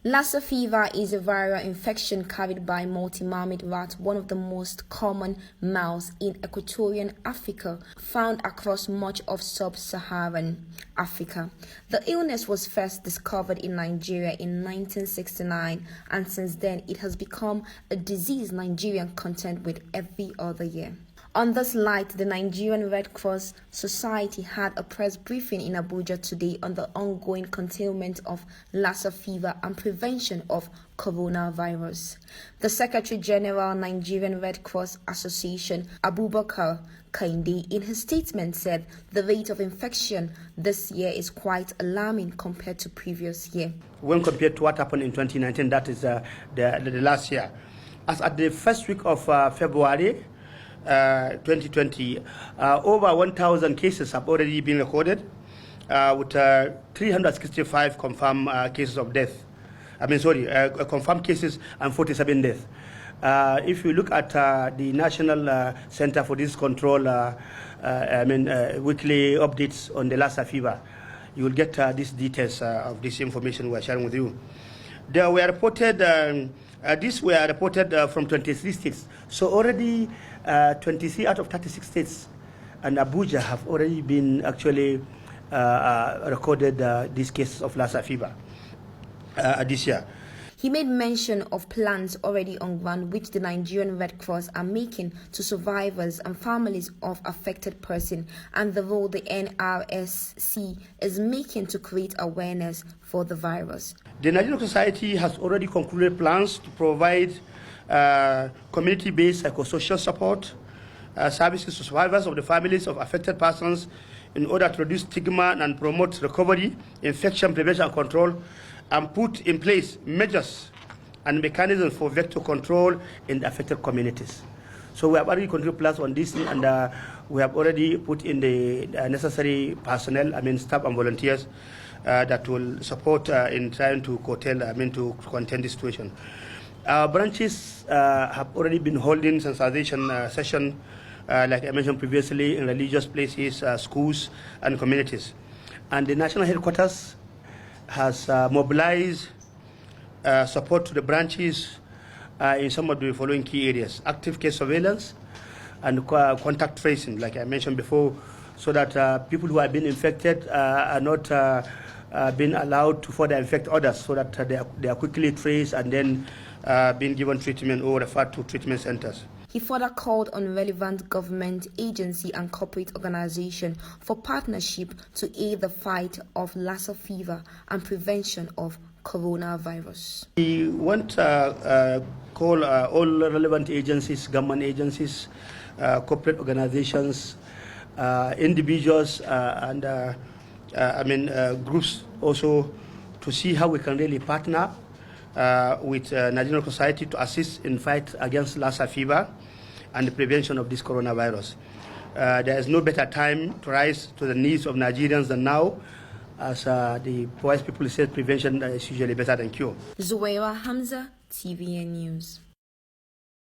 Lassa fever is a viral infection carried by multi-marmot rat, one of the most common mouse in Equatorial Africa, found across much of sub-Saharan Africa. The illness was first discovered in Nigeria in 1969, and since then it has become a disease Nigerians contend with every other year. On this light, the Nigerian Red Cross Society had a press briefing in Abuja today on the ongoing containment of Lassa fever and prevention of coronavirus. The Secretary General, Nigerian Red Cross Association, Abubakar Kainde, in his statement said the rate of infection this year is quite alarming compared to previous year. When compared to what happened in 2019, that is the last year. As at the first week of February, 2020, over 1,000 cases have already been recorded, with 365 confirmed cases of death. Confirmed cases and 47 deaths. If you look at the National Center for Disease Control, weekly updates on the Lassa fever, you will get these details of this information we are sharing with you. There were reported. These were reported from 23 states. So already 23 out of 36 states and Abuja have already been actually recorded these cases of Lassa fever this year. He made mention of plans already on ground which the Nigerian Red Cross are making to survivors and families of affected persons, and the role the NRSC is making to create awareness for the virus. The Nigerian Society has already concluded plans to provide community-based psychosocial support services to survivors of the families of affected persons in order to reduce stigma and promote recovery, infection prevention and control, and put in place measures and mechanisms for vector control in the affected communities. So we have already concluded plans on this, and we have already put in the necessary personnel, staff and volunteers that will support in trying to to contain the situation. Our branches have already been holding sensitization session, like I mentioned previously, in religious places, schools, and communities. And the national headquarters has mobilized support to the branches in some of the following key areas: active case surveillance and contact tracing, like I mentioned before, so that people who have been infected are not being allowed to further infect others, so that they are quickly traced and then being given treatment or referred to treatment centers. He further called on relevant government agency and corporate organization for partnership to aid the fight of Lassa fever and prevention of coronavirus. We want to call all relevant agencies, government agencies, corporate organizations, individuals, and groups also, to see how we can really partner with Nigerian Society to assist in fight against Lassa fever and the prevention of this coronavirus. There is no better time to rise to the needs of Nigerians than now, as the wise people say prevention is usually better than cure. Zuwaira Hamza, TVN News.